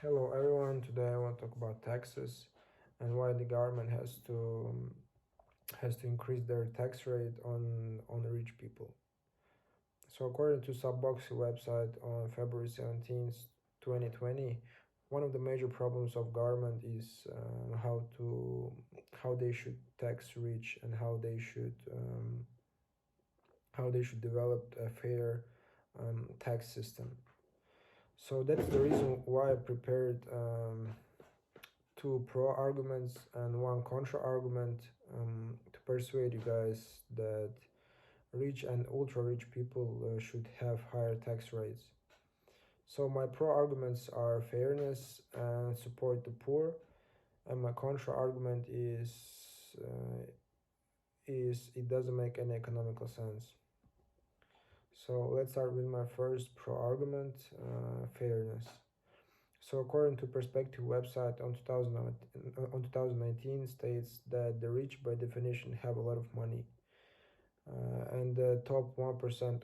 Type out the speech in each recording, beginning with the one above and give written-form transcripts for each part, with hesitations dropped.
Hello everyone. Today I want to talk about taxes and why the government has to increase their tax rate on the rich people. So according to Subboxy website on February 17th, 2020, one of the major problems of government is how they should tax rich and how they should develop a fair tax system. So that's the reason why I prepared two pro arguments and one contra argument to persuade you guys that rich and ultra rich people should have higher tax rates. So my pro arguments are fairness and support the poor, and my contra argument is it doesn't make any economical sense. So let's start with my first pro argument, fairness. So according to Perspective website on 2019 states that the rich by definition have a lot of money, and the top 1%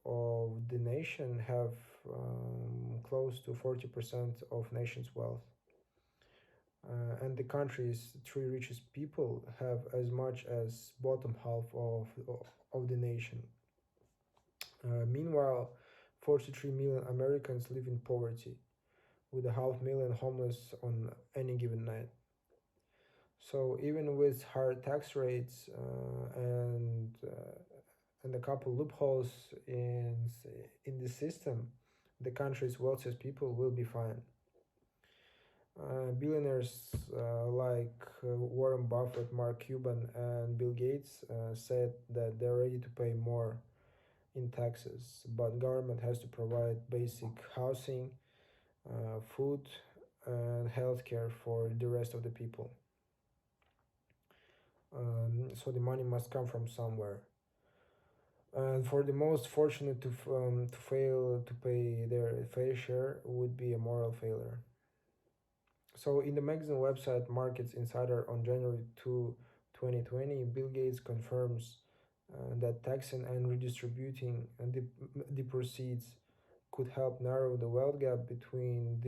of the nation have close to 40% of nation's wealth. And the country's three richest people have as much as bottom half of the nation. Meanwhile, 43 million Americans live in poverty, with a half million homeless on any given night. So even with higher tax rates and a couple loopholes in the system, the country's wealthiest people will be fine. Billionaires like Warren Buffett, Mark Cuban, and Bill Gates said that they're ready to pay more in taxes, but government has to provide basic housing, food, and healthcare for the rest of the people. So the money must come from somewhere. And for the most fortunate to fail to pay their fair share would be a moral failure. So in the magazine website Markets Insider on January 2, 2020, Bill Gates confirms that taxing and redistributing the proceeds could help narrow the wealth gap between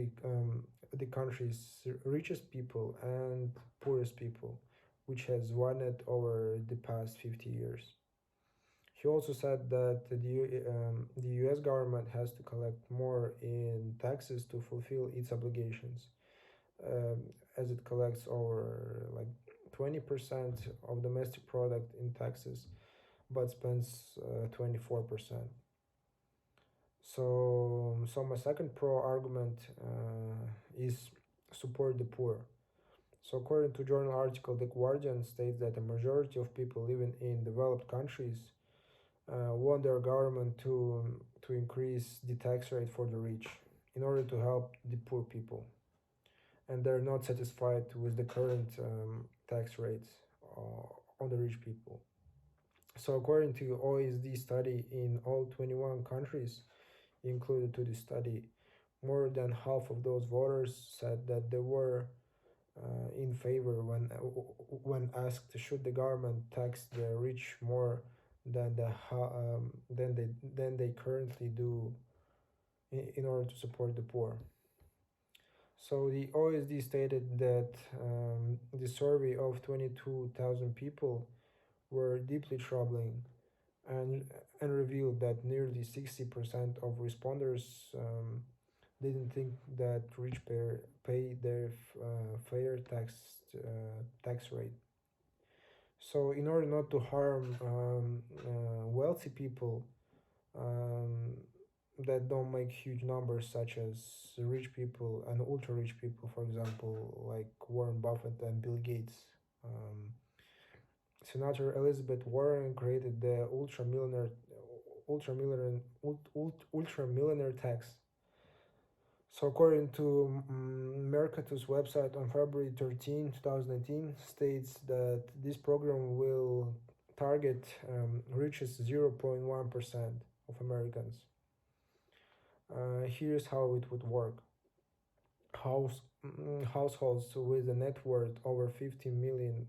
the country's richest people and poorest people, which has widened over the past 50 years. He also said that the US government has to collect more in taxes to fulfill its obligations, as it collects over like 20% of domestic product in taxes, but spends 24%. So my second pro argument is support the poor. So according to journal article, The Guardian states that the majority of people living in developed countries want their government to increase the tax rate for the rich in order to help the poor people, and they're not satisfied with the current tax rates on the rich people. So according to OECD study in all 21 countries included to the study, more than half of those voters said that they were in favor when asked should the government tax the rich more than they currently do in order to support the poor. So the OECD stated that the survey of 22,000 people were deeply troubling, and revealed that nearly 60% of responders didn't think that rich pay their fair tax rate. So in order not to harm wealthy people um, that don't make huge numbers, such as rich people and ultra rich people, for example, like Warren Buffett and Bill Gates. Senator Elizabeth Warren created the ultra millionaire tax. So according to Mercatus website on February 13, 2019, states that this program will target reaches 0.1% of Americans. Here's how it would work. Households with a net worth over $50 million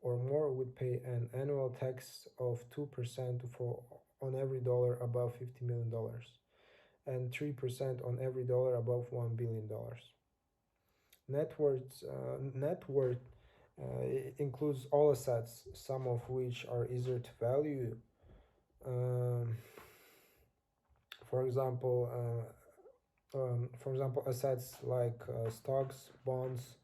or more would pay an annual tax of 2% for on every dollar above $50 million. and 3% on every dollar above $1 billion. Net worth includes all assets, some of which are easier to value. Um, for example, assets like stocks, bonds,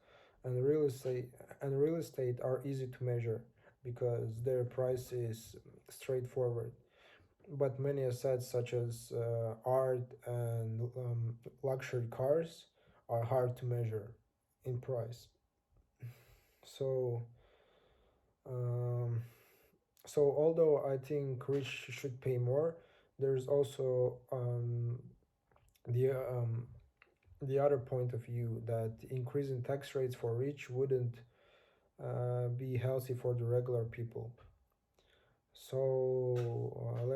and real estate are easy to measure because their price is straightforward. But many assets such as art and luxury cars are hard to measure in price. So, um, so although I think rich should pay more, there's also the the other point of view that increasing tax rates for rich wouldn't be healthy for the regular people. So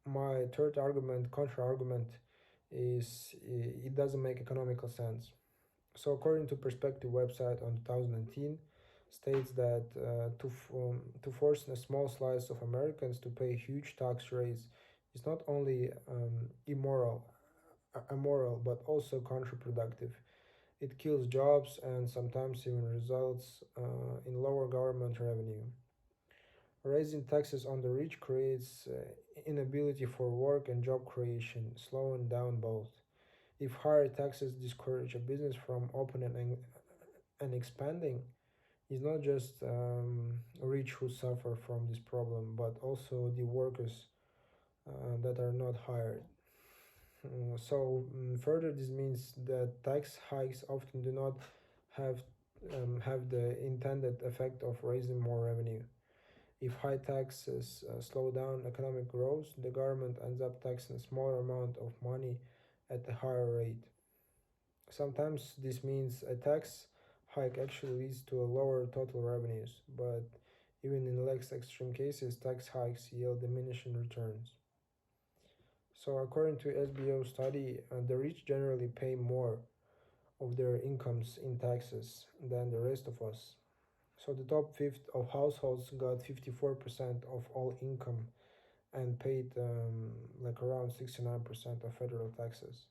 my third argument, contra argument, is it doesn't make economical sense. So according to Perspective website on 2019, states that to force a small slice of Americans to pay huge tax rates is not only immoral, but also counterproductive. It kills jobs and sometimes even results in lower government revenue. Raising taxes on the rich creates inability for work and job creation, slowing down both. If higher taxes discourage a business from opening and expanding, it's not just rich who suffer from this problem, but also the workers that are not hired. Further, this means that tax hikes often do not have have the intended effect of raising more revenue. If high taxes slow down economic growth, the government ends up taxing a smaller amount of money at a higher rate. Sometimes this means a tax hike actually leads to a lower total revenues, but even in less extreme cases, tax hikes yield diminishing returns. So, according to SBO study, the rich generally pay more of their incomes in taxes than the rest of us. So, the top fifth of households got 54% of all income and paid like around 69% of federal taxes.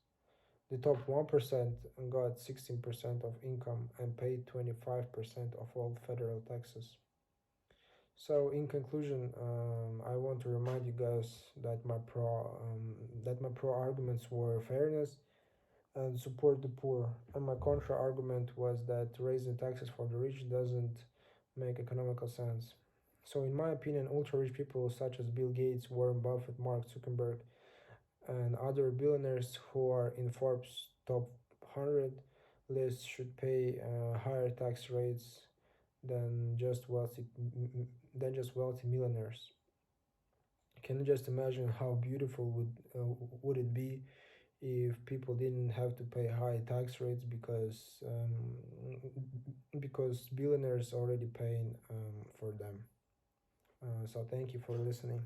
The top 1% got 16% of income and paid 25% of all federal taxes. So, in conclusion, I want to remind you guys that my pro arguments were fairness and support the poor, and my contra argument was that raising taxes for the rich doesn't make economical sense. So, in my opinion, ultra rich people such as Bill Gates, Warren Buffett, Mark Zuckerberg, and other billionaires who are in Forbes top 100 list should pay higher tax rates than just wealthy millionaires. Can you just imagine how beautiful would it be if people didn't have to pay high tax rates because billionaires already paying for them? So thank you for listening.